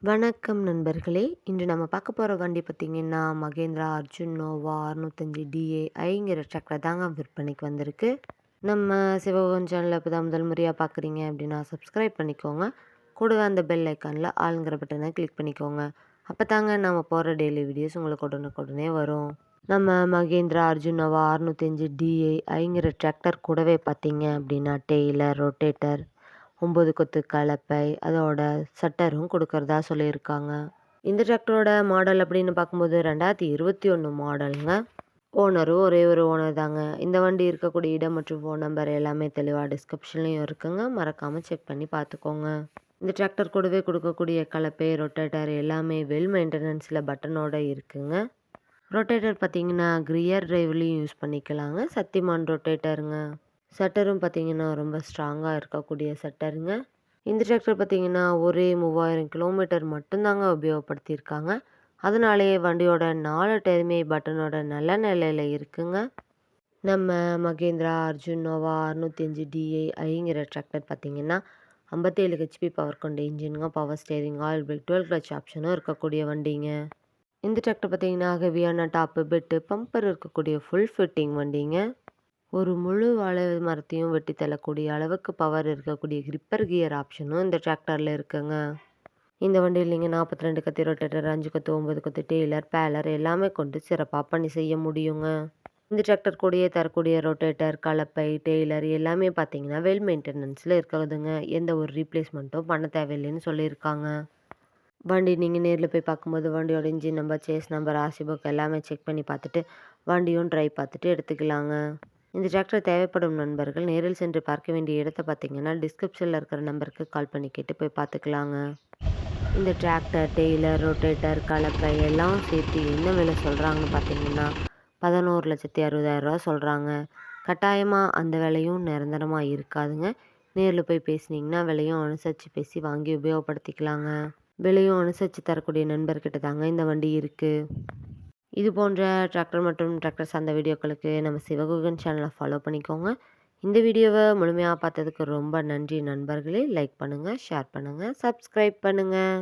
வணக்கம் நண்பர்களே! இன்று நம்ம பார்க்க போற வண்டி பார்த்தீங்கன்னா, மகேந்திரா அர்ஜுன் நோவா 605 DAiங்கிற டிராக்டர் தாங்க விற்பனைக்கு வந்திருக்கு. நம்ம சிவகுகன் சேனல இப்ப தான் முதல் முறையா பார்க்குறீங்க அப்படின்னா, சப்ஸ்கிரைப் பண்ணிக்கோங்க. கூடவே அந்த பெல் ஐக்கான்ல ஆல்ங்கிற பட்டன கிளிக் பண்ணிக்கோங்க. அப்பதாங்க நம்ம போடுற டெய்லி வீடியோஸ் உங்களுக்கு உடனுக்குடனே வரும். நம்ம மகேந்திரா அர்ஜுன் நோவா 605 DAiங்கிற டிராக்டர் கூடவே பார்த்தீங்க அப்படின்னா, டெய்லர், ரொட்டேட்டர், 9 கொத்து கலப்பை, அதோட சட்டரும் குடுக்கறதா சொல்லியிருக்காங்க. இந்த டிராக்டரோட மாடல் அப்படின்னு பார்க்கும்போது 2021 மாடலுங்க. ஓனரும் ஒரே ஒரு ஓனர் தாங்க. இந்த வண்டி இருக்கக்கூடிய இடம் மற்றும் ஃபோன் நம்பர் எல்லாமே தெளிவா டிஸ்கிரிப்ஷன்லயும் இருக்குங்க. மறக்காம செக் பண்ணி பார்த்துக்கோங்க. இந்த டிராக்டர் கூடவே குடுக்கக்கூடிய கலப்பை, ரொட்டேட்டர் எல்லாமே வெல் மெயின்டனன்ஸ்ல பட்டனோட இருக்குங்க. ரொட்டேட்டர் பார்த்தீங்கன்னா, கியர் டிரைவ்லயும் யூஸ் பண்ணிக்கலாங்க. சக்திமான் ரொட்டேட்டருங்க. சட்டரும் பார்த்தீங்கன்னா, ரொம்ப ஸ்ட்ராங்கா இருக்கக்கூடிய சட்டருங்க. இந்த டிராக்டர் பார்த்தீங்கன்னா, ஒரே 3000 கிலோமீட்டர் மட்டும்தாங்க உபயோகப்படுத்தியிருக்காங்க. அதனாலேயே வண்டியோட 4 டயருமே பட்டனோட நல்ல நிலையில இருக்குங்க. நம்ம மகேந்திரா அர்ஜுன் நோவா 605 DAiங்கிற டிராக்டர் பார்த்தீங்கன்னா, 57 ஹெச்பி பவர் கொண்ட இன்ஜினுங்க, power steering, oil brake, dual clutch ஆப்ஷனும் இருக்கக்கூடிய வண்டிங்க. இந்த டிராக்டர் பார்த்தீங்கன்னா, ஹெவியான டாப்பு, பெட்டு, பம்பர் இருக்கக்கூடிய ஃபுல் ஃபிட்டிங் வண்டிங்க. ஒரு முழு வாழை மரத்தையும் வெட்டி தள்ளக்கூடிய அளவுக்கு பவர் இருக்கக்கூடிய கிரிப்பர் கியர் ஆப்ஷனும் இந்த டிராக்டரில் இருக்குங்க. இந்த வண்டியில் நீங்கள் 42 கத்தி ரொட்டேட்டர், 5 கொத்து, 9 கொத்து டெய்லர், பேலர் எல்லாமே கொண்டு சிறப்பாக பணி செய்ய முடியுங்க. இந்த டிராக்டர் கூடயே தரக்கூடிய ரொட்டேட்டர், கலப்பை, டெய்லர் எல்லாமே பார்த்தீங்கன்னா வெல் மெயின்டெனன்ஸில் இருக்கிறதுங்க. எந்த ஒரு ரீப்ளேஸ்மெண்ட்டும் பண்ண தேவையில்லைன்னு சொல்லியிருக்காங்க. வண்டி நீங்கள் நேரில் போய் பார்க்கும்போது வண்டியோட engine number, chassis number, RC book எல்லாமே செக் பண்ணி பார்த்துட்டு வண்டியும் ட்ரை பார்த்துட்டு எடுத்துக்கலாங்க. இந்த டிராக்டர் தேவைப்படும் நண்பர்கள் நேரில் சென்று பார்க்க வேண்டிய இடத்த பார்த்தீங்கன்னா, டிஸ்கிரிப்ஷனில் இருக்கிற நம்பருக்கு கால் பண்ணி கேட்டு போய் பார்த்துக்கலாங்க. இந்த டிராக்டர், டெய்லர், ரொட்டேட்டர், கலப்பை எல்லாம் சேர்த்து என்ன விலை சொல்கிறாங்கன்னு பார்த்தீங்கன்னா, 11,60,000 சொல்கிறாங்க. கட்டாயமாக அந்த விலையும் நிரந்தரமாக இருக்காதுங்க. நேரில் போய் பேசுனீங்கன்னா விலையும் அனுசரித்து பேசி வாங்கி உபயோகப்படுத்திக்கலாங்க. விலையும் அனுசரித்து தரக்கூடிய நண்பர்கிட்ட தாங்க இந்த வண்டி இருக்குது. இது போன்ற டிராக்டர் மற்றும் டிராக்டர் சார்ந்த வீடியோக்களுக்கு நம்ம சிவகுகன் சேனலை ஃபாலோ பண்ணிக்கோங்க. இந்த வீடியோவை முழுமையாக பார்த்ததுக்கு ரொம்ப நன்றி நண்பர்களே. லைக் பண்ணுங்கள், ஷேர் பண்ணுங்கள், சப்ஸ்கிரைப் பண்ணுங்கள்.